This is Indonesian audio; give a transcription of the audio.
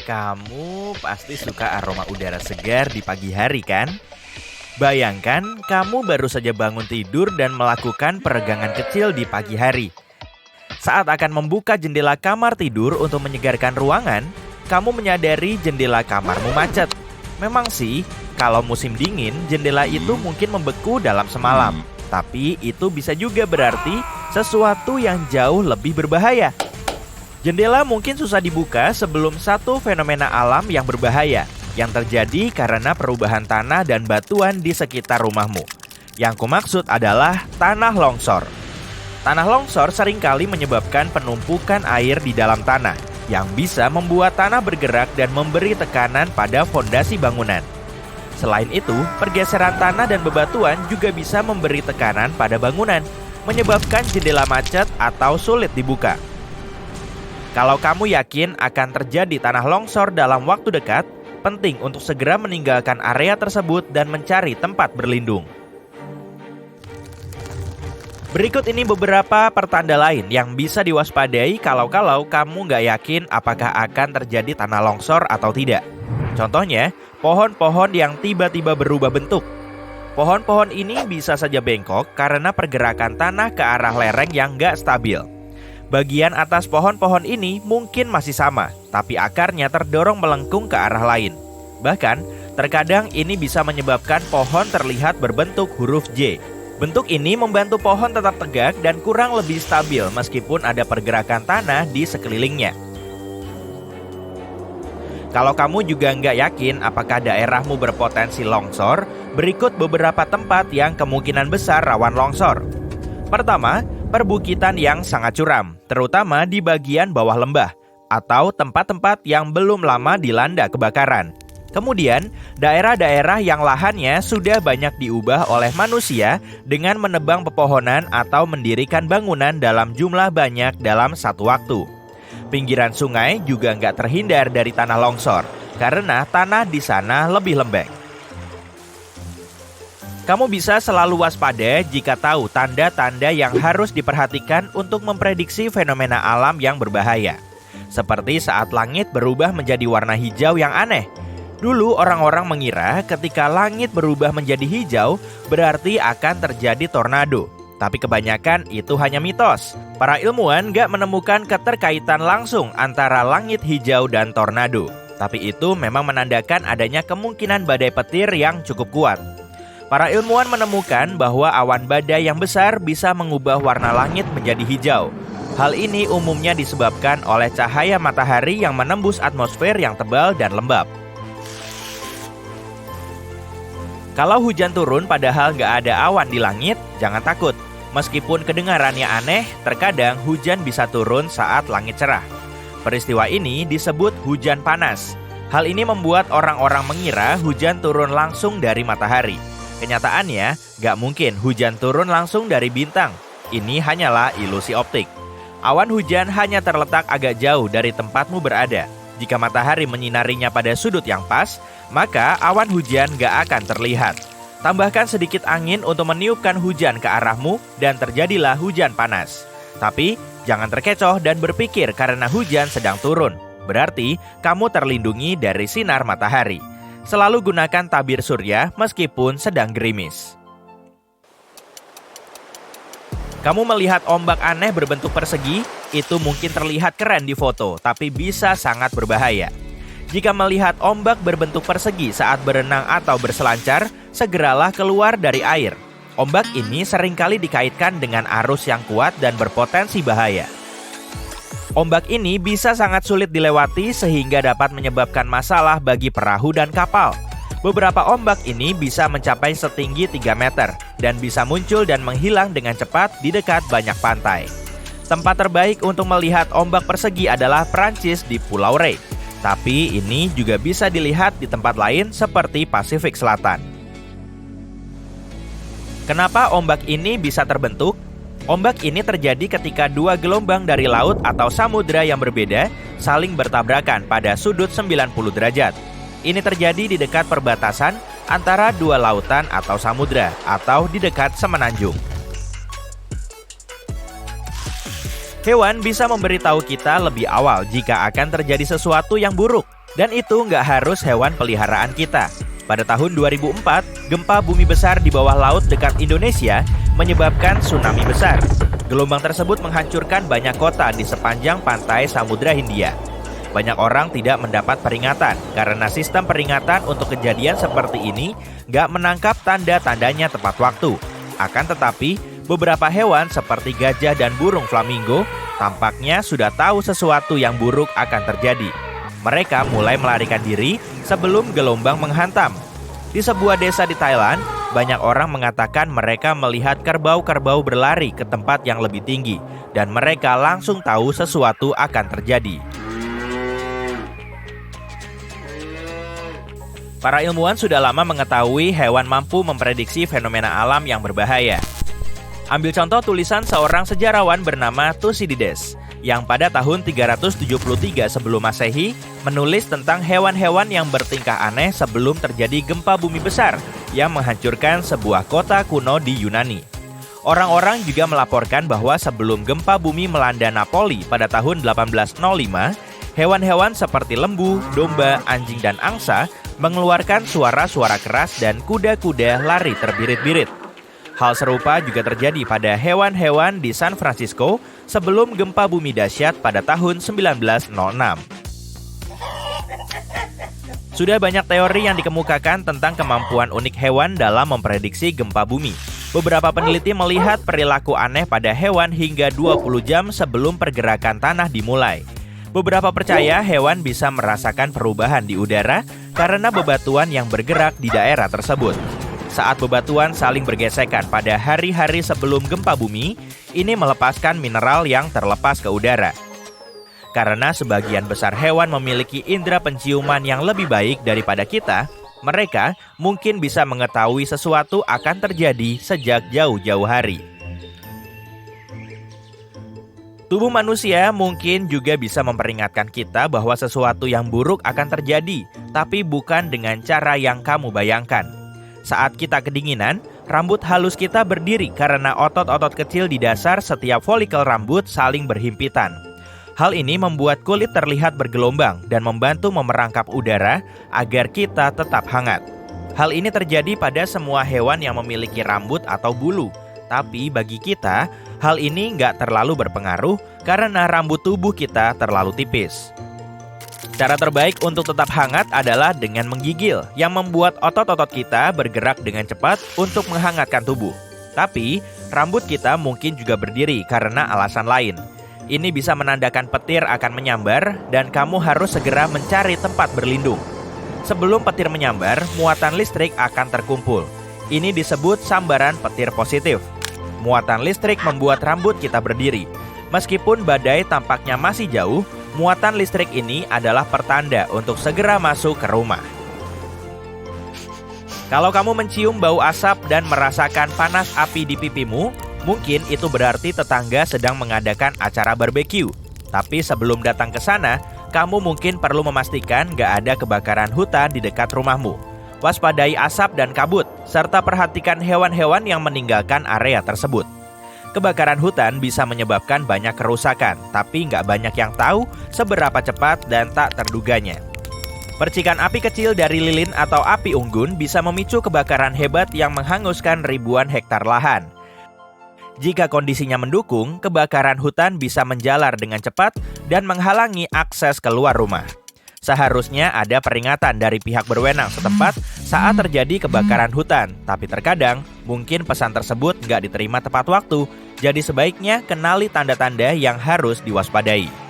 Kamu pasti suka aroma udara segar di pagi hari kan? Bayangkan kamu baru saja bangun tidur dan melakukan peregangan kecil di pagi hari. Saat akan membuka jendela kamar tidur untuk menyegarkan ruangan, kamu menyadari jendela kamarmu macet. Memang sih, kalau musim dingin, jendela itu mungkin membeku dalam semalam. Tapi itu bisa juga berarti sesuatu yang jauh lebih berbahaya. Jendela mungkin susah dibuka sebelum satu fenomena alam yang berbahaya yang terjadi karena perubahan tanah dan batuan di sekitar rumahmu. Yang kumaksud adalah tanah longsor. Tanah longsor seringkali menyebabkan penumpukan air di dalam tanah yang bisa membuat tanah bergerak dan memberi tekanan pada fondasi bangunan. Selain itu, pergeseran tanah dan bebatuan juga bisa memberi tekanan pada bangunan, menyebabkan jendela macet atau sulit dibuka. Kalau kamu yakin akan terjadi tanah longsor dalam waktu dekat, penting untuk segera meninggalkan area tersebut dan mencari tempat berlindung. Berikut ini beberapa pertanda lain yang bisa diwaspadai kalau kamu nggak yakin apakah akan terjadi tanah longsor atau tidak. Contohnya, pohon-pohon yang tiba-tiba berubah bentuk. Pohon-pohon ini bisa saja bengkok karena pergerakan tanah ke arah lereng yang nggak stabil. Bagian atas pohon-pohon ini mungkin masih sama, tapi akarnya terdorong melengkung ke arah lain. Bahkan, terkadang ini bisa menyebabkan pohon terlihat berbentuk huruf J. Bentuk ini membantu pohon tetap tegak dan kurang lebih stabil meskipun ada pergerakan tanah di sekelilingnya. Kalau kamu juga nggak yakin apakah daerahmu berpotensi longsor, berikut beberapa tempat yang kemungkinan besar rawan longsor. Pertama, perbukitan yang sangat curam, terutama di bagian bawah lembah, atau tempat-tempat yang belum lama dilanda kebakaran. Kemudian, daerah-daerah yang lahannya sudah banyak diubah oleh manusia dengan menebang pepohonan atau mendirikan bangunan dalam jumlah banyak dalam satu waktu. Pinggiran sungai juga nggak terhindar dari tanah longsor, karena tanah di sana lebih lembek. Kamu bisa selalu waspada jika tahu tanda-tanda yang harus diperhatikan untuk memprediksi fenomena alam yang berbahaya. Seperti saat langit berubah menjadi warna hijau yang aneh. Dulu orang-orang mengira ketika langit berubah menjadi hijau berarti akan terjadi tornado. Tapi kebanyakan itu hanya mitos. Para ilmuwan gak menemukan keterkaitan langsung antara langit hijau dan tornado. Tapi itu memang menandakan adanya kemungkinan badai petir yang cukup kuat. Para ilmuwan menemukan bahwa awan badai yang besar bisa mengubah warna langit menjadi hijau. Hal ini umumnya disebabkan oleh cahaya matahari yang menembus atmosfer yang tebal dan lembab. Kalau hujan turun padahal nggak ada awan di langit, jangan takut. Meskipun kedengarannya aneh, terkadang hujan bisa turun saat langit cerah. Peristiwa ini disebut hujan panas. Hal ini membuat orang-orang mengira hujan turun langsung dari matahari. Kenyataannya, nggak mungkin hujan turun langsung dari bintang. Ini hanyalah ilusi optik. Awan hujan hanya terletak agak jauh dari tempatmu berada. Jika matahari menyinarinya pada sudut yang pas, maka awan hujan nggak akan terlihat. Tambahkan sedikit angin untuk meniupkan hujan ke arahmu dan terjadilah hujan panas. Tapi, jangan terkecoh dan berpikir karena hujan sedang turun. Berarti, kamu terlindungi dari sinar matahari. Selalu gunakan tabir surya meskipun sedang gerimis. Kamu melihat ombak aneh berbentuk persegi, itu mungkin terlihat keren di foto, tapi bisa sangat berbahaya. Jika melihat ombak berbentuk persegi saat berenang atau berselancar, segeralah keluar dari air. Ombak ini seringkali dikaitkan dengan arus yang kuat dan berpotensi bahaya. Ombak ini bisa sangat sulit dilewati sehingga dapat menyebabkan masalah bagi perahu dan kapal. Beberapa ombak ini bisa mencapai setinggi 3 meter dan bisa muncul dan menghilang dengan cepat di dekat banyak pantai. Tempat terbaik untuk melihat ombak persegi adalah Prancis di Pulau Rey. Tapi ini juga bisa dilihat di tempat lain seperti Pasifik Selatan. Kenapa ombak ini bisa terbentuk? Ombak ini terjadi ketika dua gelombang dari laut atau samudra yang berbeda saling bertabrakan pada sudut 90 derajat. Ini terjadi di dekat perbatasan antara dua lautan atau samudra atau di dekat semenanjung. Hewan bisa memberitahu kita lebih awal jika akan terjadi sesuatu yang buruk. Dan itu nggak harus hewan peliharaan kita. Pada tahun 2004, gempa bumi besar di bawah laut dekat Indonesia menyebabkan tsunami besar. Gelombang tersebut menghancurkan banyak kota di sepanjang pantai Samudra Hindia. Banyak orang tidak mendapat peringatan karena sistem peringatan untuk kejadian seperti ini nggak menangkap tanda-tandanya tepat waktu. Akan tetapi, beberapa hewan seperti gajah dan burung flamingo tampaknya sudah tahu sesuatu yang buruk akan terjadi. Mereka mulai melarikan diri sebelum gelombang menghantam. Di sebuah desa di Thailand, banyak orang mengatakan mereka melihat kerbau-kerbau berlari ke tempat yang lebih tinggi dan mereka langsung tahu sesuatu akan terjadi. Para ilmuwan sudah lama mengetahui hewan mampu memprediksi fenomena alam yang berbahaya. Ambil contoh tulisan seorang sejarawan bernama Thucydides yang pada tahun 373 sebelum Masehi menulis tentang hewan-hewan yang bertingkah aneh sebelum terjadi gempa bumi besar yang menghancurkan sebuah kota kuno di Yunani. Orang-orang juga melaporkan bahwa sebelum gempa bumi melanda Napoli pada tahun 1805, hewan-hewan seperti lembu, domba, anjing, dan angsa mengeluarkan suara-suara keras dan kuda-kuda lari terbirit-birit. Hal serupa juga terjadi pada hewan-hewan di San Francisco sebelum gempa bumi dahsyat pada tahun 1906. Sudah banyak teori yang dikemukakan tentang kemampuan unik hewan dalam memprediksi gempa bumi. Beberapa peneliti melihat perilaku aneh pada hewan hingga 20 jam sebelum pergerakan tanah dimulai. Beberapa percaya hewan bisa merasakan perubahan di udara karena bebatuan yang bergerak di daerah tersebut. Saat bebatuan saling bergesekan pada hari-hari sebelum gempa bumi, ini melepaskan mineral yang terlepas ke udara. Karena sebagian besar hewan memiliki indera penciuman yang lebih baik daripada kita, mereka mungkin bisa mengetahui sesuatu akan terjadi sejak jauh-jauh hari. Tubuh manusia mungkin juga bisa memperingatkan kita bahwa sesuatu yang buruk akan terjadi, tapi bukan dengan cara yang kamu bayangkan. Saat kita kedinginan, rambut halus kita berdiri karena otot-otot kecil di dasar setiap folikel rambut saling berhimpitan. Hal ini membuat kulit terlihat bergelombang dan membantu memerangkap udara agar kita tetap hangat. Hal ini terjadi pada semua hewan yang memiliki rambut atau bulu. Tapi bagi kita, hal ini nggak terlalu berpengaruh karena rambut tubuh kita terlalu tipis. Cara terbaik untuk tetap hangat adalah dengan menggigil, yang membuat otot-otot kita bergerak dengan cepat untuk menghangatkan tubuh. Tapi, rambut kita mungkin juga berdiri karena alasan lain. Ini bisa menandakan petir akan menyambar dan kamu harus segera mencari tempat berlindung. Sebelum petir menyambar, muatan listrik akan terkumpul. Ini disebut sambaran petir positif. Muatan listrik membuat rambut kita berdiri. Meskipun badai tampaknya masih jauh, muatan listrik ini adalah pertanda untuk segera masuk ke rumah. Kalau kamu mencium bau asap dan merasakan panas api di pipimu, mungkin itu berarti tetangga sedang mengadakan acara barbeque. Tapi sebelum datang ke sana, kamu mungkin perlu memastikan gak ada kebakaran hutan di dekat rumahmu. Waspadai asap dan kabut, serta perhatikan hewan-hewan yang meninggalkan area tersebut. Kebakaran hutan bisa menyebabkan banyak kerusakan, tapi nggak banyak yang tahu seberapa cepat dan tak terduganya. Percikan api kecil dari lilin atau api unggun bisa memicu kebakaran hebat yang menghanguskan ribuan hektar lahan. Jika kondisinya mendukung, kebakaran hutan bisa menjalar dengan cepat dan menghalangi akses keluar rumah. Seharusnya ada peringatan dari pihak berwenang setempat saat terjadi kebakaran hutan, tapi terkadang mungkin pesan tersebut nggak diterima tepat waktu, jadi sebaiknya kenali tanda-tanda yang harus diwaspadai.